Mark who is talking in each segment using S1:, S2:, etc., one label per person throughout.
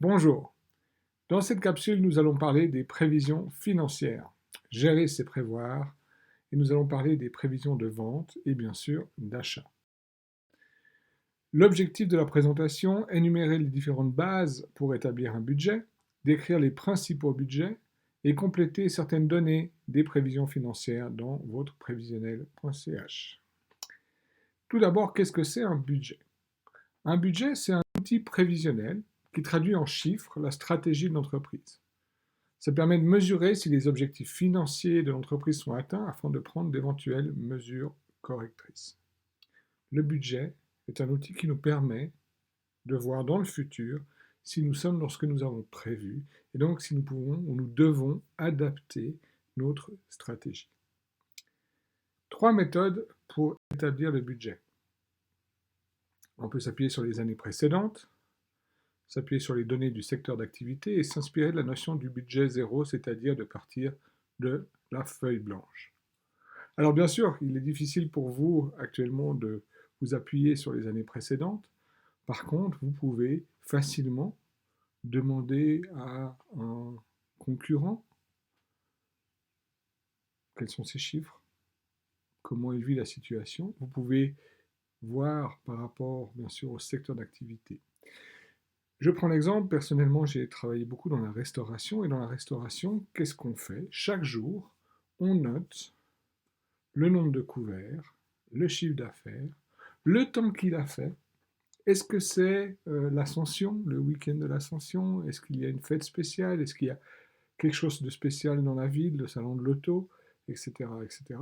S1: Bonjour, dans cette capsule nous allons parler des prévisions financières. Gérer c'est prévoir et nous allons parler des prévisions de vente et bien sûr d'achat. L'objectif de la présentation est énumérer les différentes bases pour établir un budget, décrire les principaux budgets et compléter certaines données des prévisions financières dans votre prévisionnel.ch. Tout d'abord, qu'est-ce que c'est un budget? Un budget, c'est un outil prévisionnel qui traduit en chiffres la stratégie de l'entreprise. Ça permet de mesurer si les objectifs financiers de l'entreprise sont atteints afin de prendre d'éventuelles mesures correctrices. Le budget est un outil qui nous permet de voir dans le futur si nous sommes dans ce que nous avons prévu et donc si nous pouvons ou nous devons adapter notre stratégie. 3 méthodes pour établir le budget. On peut s'appuyer sur les années précédentes, s'appuyer sur les données du secteur d'activité et s'inspirer de la notion du budget zéro, c'est-à-dire de partir de la feuille blanche. Alors bien sûr, il est difficile pour vous actuellement de vous appuyer sur les années précédentes. Par contre, vous pouvez facilement demander à un concurrent quels sont ses chiffres, comment il vit la situation. Vous pouvez voir par rapport bien sûr au secteur d'activité. Je prends l'exemple, personnellement j'ai travaillé beaucoup dans la restauration et dans la restauration, qu'est-ce qu'on fait? Chaque jour, on note le nombre de couverts, le chiffre d'affaires, le temps qu'il a fait. Est-ce que c'est l'ascension, le week-end de l'ascension? Est-ce qu'il y a une fête spéciale? Est-ce qu'il y a quelque chose de spécial dans la ville, le salon de l'auto, etc., etc.,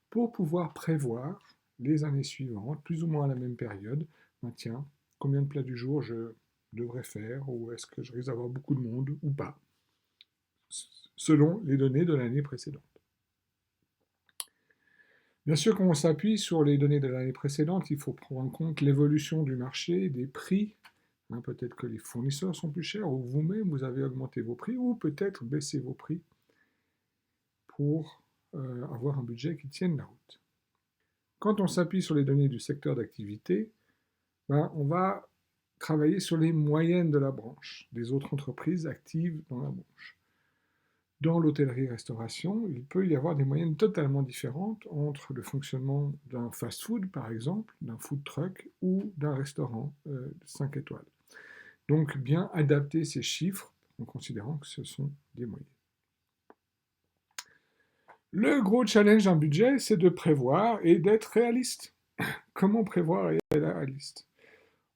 S1: pour pouvoir prévoir les années suivantes, plus ou moins à la même période. Ben, tiens, combien de plats du jour je devrais faire, ou est-ce que je risque d'avoir beaucoup de monde ou pas, selon les données de l'année précédente. Bien sûr, quand on s'appuie sur les données de l'année précédente, il faut prendre en compte l'évolution du marché, des prix. Peut-être que les fournisseurs sont plus chers, ou vous-même, vous avez augmenté vos prix, ou peut-être baissé vos prix pour avoir un budget qui tienne la route. Quand on s'appuie sur les données du secteur d'activité, on va travailler sur les moyennes de la branche, des autres entreprises actives dans la branche. Dans l'hôtellerie-restauration, il peut y avoir des moyennes totalement différentes entre le fonctionnement d'un fast-food, par exemple, d'un food truck ou d'un restaurant 5 étoiles. Donc, bien adapter ces chiffres en considérant que ce sont des moyennes. Le gros challenge d'un budget, c'est de prévoir et d'être réaliste. Comment prévoir et être réaliste?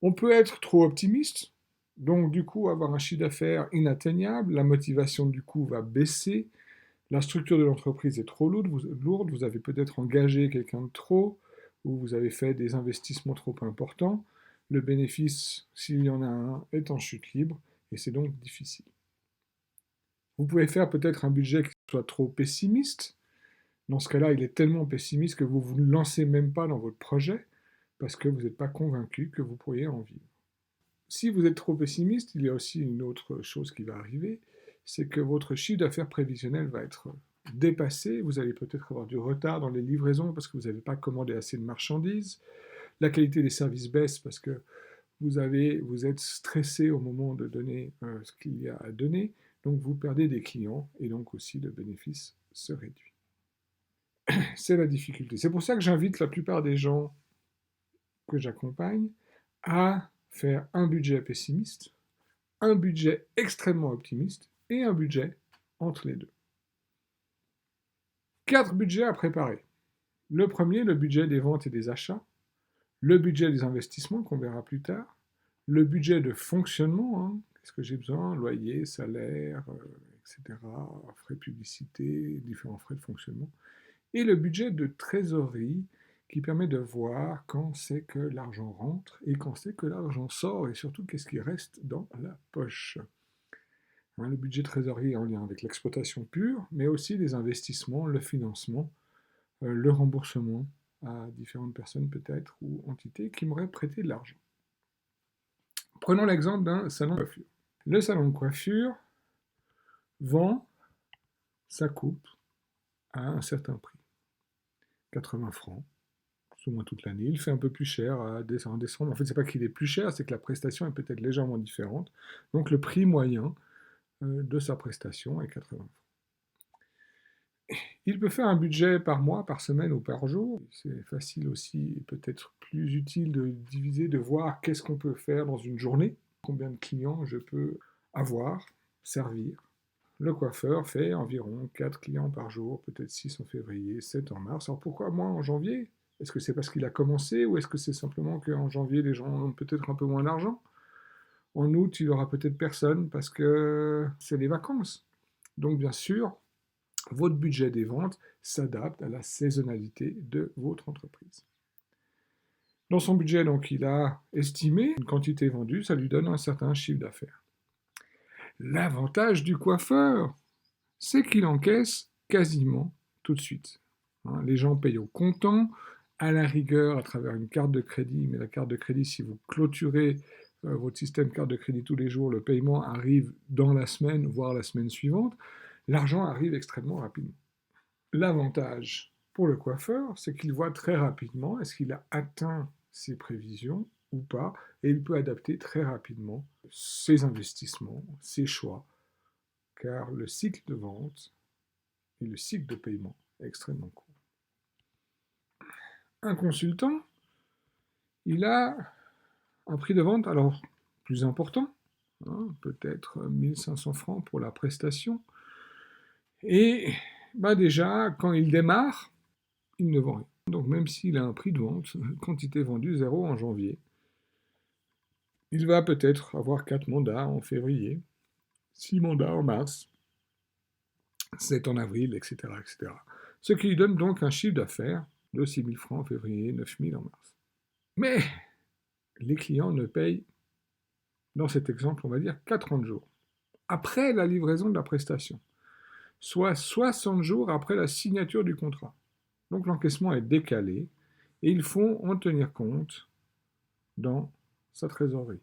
S1: On peut être trop optimiste, donc du coup avoir un chiffre d'affaires inatteignable, la motivation du coup va baisser, la structure de l'entreprise est trop lourde, vous avez peut-être engagé quelqu'un de trop, ou vous avez fait des investissements trop importants, le bénéfice, s'il y en a un, est en chute libre, et c'est donc difficile. Vous pouvez faire peut-être un budget qui soit trop pessimiste. Dans ce cas-là, il est tellement pessimiste que vous ne vous lancez même pas dans votre projet, parce que vous n'êtes pas convaincu que vous pourriez en vivre. Si vous êtes trop pessimiste, il y a aussi une autre chose qui va arriver, c'est que votre chiffre d'affaires prévisionnel va être dépassé, vous allez peut-être avoir du retard dans les livraisons parce que vous n'avez pas commandé assez de marchandises, la qualité des services baisse parce que vous êtes stressé au moment de donner ce qu'il y a à donner, donc vous perdez des clients et donc aussi le bénéfice se réduit. C'est la difficulté. C'est pour ça que j'invite la plupart des gens que j'accompagne à faire un budget pessimiste, un budget extrêmement optimiste et un budget entre les deux. 4 budgets à préparer. Le premier, le budget des ventes et des achats, le budget des investissements qu'on verra plus tard, le budget de fonctionnement, qu'est-ce que j'ai besoin, loyer, salaire, etc., frais de publicité, différents frais de fonctionnement, et le budget de trésorerie qui permet de voir quand c'est que l'argent rentre et quand c'est que l'argent sort et surtout qu'est-ce qui reste dans la poche. Le budget de trésorerie est en lien avec l'exploitation pure, mais aussi les investissements, le financement, le remboursement à différentes personnes peut-être ou entités qui m'auraient prêté de l'argent. Prenons l'exemple d'un salon de coiffure. Le salon de coiffure vend sa coupe à un certain prix, 80 francs, plus ou moins toute l'année. Il fait un peu plus cher en décembre. En fait, c'est pas qu'il est plus cher, c'est que la prestation est peut-être légèrement différente. Donc le prix moyen de sa prestation est 80 francs. Il peut faire un budget par mois, par semaine ou par jour. C'est facile aussi et peut-être plus utile de diviser, de voir qu'est-ce qu'on peut faire dans une journée, combien de clients je peux avoir, servir. Le coiffeur fait environ 4 clients par jour, peut-être 6 en février, 7 en mars. Alors pourquoi moi en janvier? Est-ce que c'est parce qu'il a commencé ou est-ce que c'est simplement qu'en janvier les gens ont peut-être un peu moins d'argent? En août, il aura peut-être personne parce que c'est les vacances. Donc bien sûr, votre budget des ventes s'adapte à la saisonnalité de votre entreprise. Dans son budget, donc, il a estimé une quantité vendue, ça lui donne un certain chiffre d'affaires. L'avantage du coiffeur, c'est qu'il encaisse quasiment tout de suite. Les gens payent au comptant, à la rigueur à travers une carte de crédit, mais la carte de crédit, si vous clôturez votre système carte de crédit tous les jours, le paiement arrive dans la semaine, voire la semaine suivante, l'argent arrive extrêmement rapidement. L'avantage pour le coiffeur, c'est qu'il voit très rapidement est-ce qu'il a atteint ses prévisions ou pas, et il peut adapter très rapidement ses investissements, ses choix, car le cycle de vente et le cycle de paiement est extrêmement court. Un consultant, il a un prix de vente alors plus important, peut-être 1500 francs pour la prestation, et déjà, quand il démarre, il ne vend rien. Donc même s'il a un prix de vente, quantité vendue 0 en janvier, il va peut-être avoir 4 mandats en février, 6 mandats en mars, 7 en avril, etc., etc. Ce qui lui donne donc un chiffre d'affaires de 6 000 francs en février, 9 000 en mars. Mais les clients ne payent, dans cet exemple, on va dire 40 jours, après la livraison de la prestation, soit 60 jours après la signature du contrat. Donc l'encaissement est décalé et il faut en tenir compte dans sa trésorerie.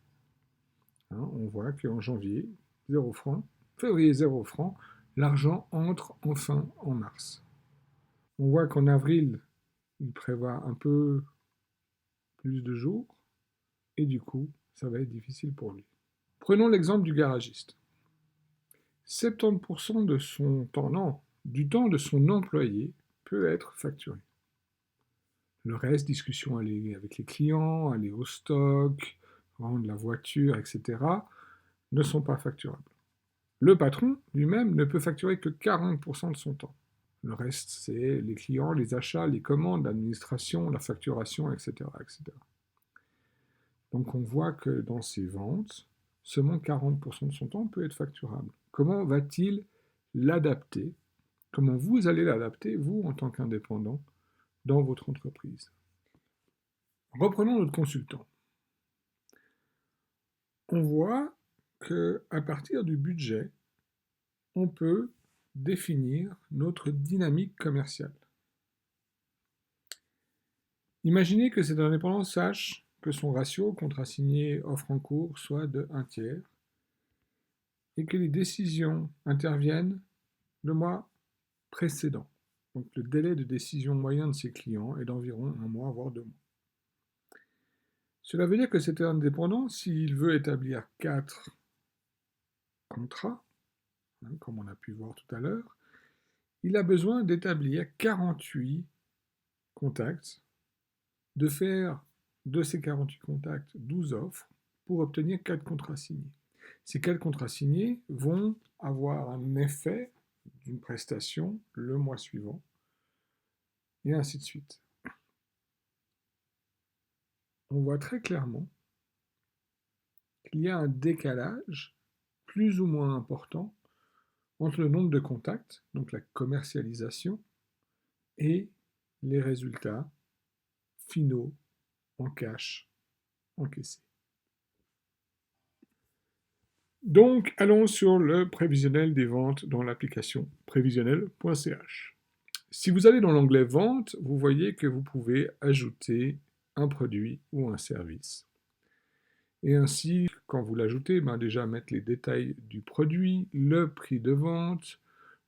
S1: On voit qu'en janvier, 0 francs, février 0 francs, l'argent entre enfin en mars. On voit qu'en avril, il prévoit un peu plus de jours et du coup, ça va être difficile pour lui. Prenons l'exemple du garagiste. 70% de son temps, non, du temps de son employé peut être facturé. Le reste, discussion avec les clients, aller au stock, rendre la voiture, etc., ne sont pas facturables. Le patron lui-même ne peut facturer que 40% de son temps. Le reste, c'est les clients, les achats, les commandes, l'administration, la facturation, etc., etc. Donc on voit que dans ces ventes, seulement 40% de son temps peut être facturable. Comment va-t-il l'adapter? Comment vous allez l'adapter, vous, en tant qu'indépendant, dans votre entreprise? Reprenons notre consultant. On voit qu'à partir du budget, on peut définir notre dynamique commerciale. Imaginez que cet indépendant sache que son ratio contrat signé offre en cours soit de 1/3 et que les décisions interviennent le mois précédent. Donc le délai de décision moyen de ses clients est d'environ 1 mois, voire 2 mois. Cela veut dire que cet indépendant, s'il veut établir 4 contrats, comme on a pu voir tout à l'heure, il a besoin d'établir 48 contacts, de faire de ces 48 contacts 12 offres pour obtenir 4 contrats signés. Ces 4 contrats signés vont avoir un effet d'une prestation le mois suivant, et ainsi de suite. On voit très clairement qu'il y a un décalage plus ou moins important entre le nombre de contacts, donc la commercialisation, et les résultats finaux en cash encaissés. Donc, allons sur le prévisionnel des ventes dans l'application prévisionnel.ch. Si vous allez dans l'onglet Vente, vous voyez que vous pouvez ajouter un produit ou un service. Et ainsi, quand vous l'ajoutez, déjà mettre les détails du produit, le prix de vente,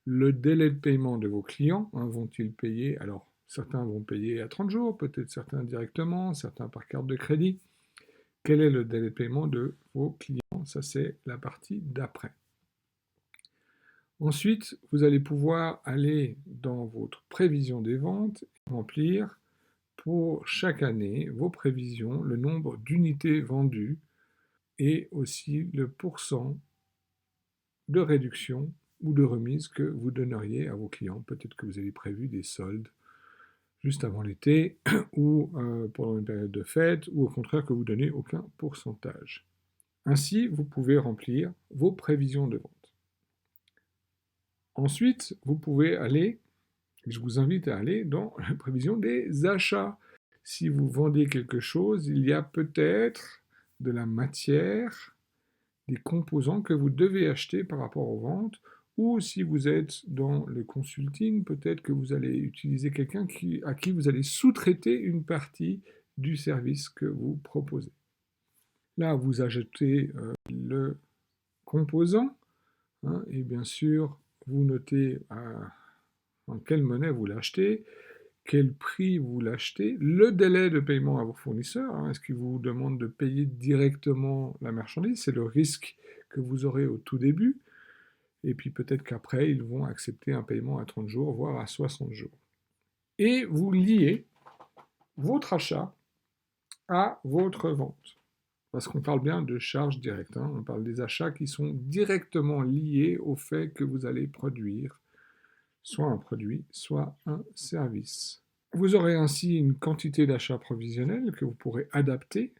S1: le délai de paiement de vos clients, vont-ils payer alors Certains vont payer à 30 jours, peut-être certains directement, certains par carte de crédit. Quel est le délai de paiement de vos clients? Ça, c'est la partie d'après. Ensuite, vous allez pouvoir aller dans votre prévision des ventes et remplir pour chaque année vos prévisions, le nombre d'unités vendues et aussi le pourcent de réduction ou de remise que vous donneriez à vos clients. Peut-être que vous avez prévu des soldes juste avant l'été ou pendant une période de fête, ou au contraire que vous donnez aucun pourcentage. Ainsi, vous pouvez remplir vos prévisions de vente. Ensuite, vous pouvez aller, je vous invite à aller dans la prévision des achats. Si vous vendez quelque chose, il y a peut-être de la matière, des composants que vous devez acheter par rapport aux ventes, ou si vous êtes dans le consulting, peut-être que vous allez utiliser quelqu'un à qui vous allez sous-traiter une partie du service que vous proposez. Là, vous ajoutez le composant, hein, et bien sûr, vous notez en quelle monnaie vous l'achetez, quel prix vous l'achetez, le délai de paiement à vos fournisseurs, hein, est-ce qu'ils vous demandent de payer directement la marchandise, c'est le risque que vous aurez au tout début, et puis peut-être qu'après, ils vont accepter un paiement à 30 jours, voire à 60 jours. Et vous liez votre achat à votre vente. Parce qu'on parle bien de charges directes, hein, on parle des achats qui sont directement liés au fait que vous allez produire soit un produit, soit un service. Vous aurez ainsi une quantité d'achats provisionnels que vous pourrez adapter,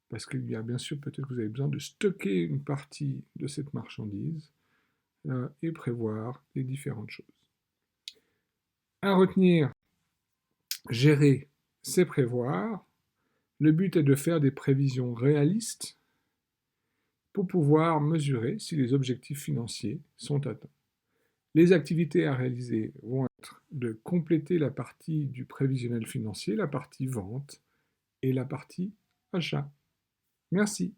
S1: parce qu'il y a bien sûr peut-être que vous avez besoin de stocker une partie de cette marchandise, et prévoir les différentes choses. À retenir, gérer, c'est prévoir. Le but est de faire des prévisions réalistes pour pouvoir mesurer si les objectifs financiers sont atteints. Les activités à réaliser vont être de compléter la partie du prévisionnel financier, la partie vente et la partie achat. Merci.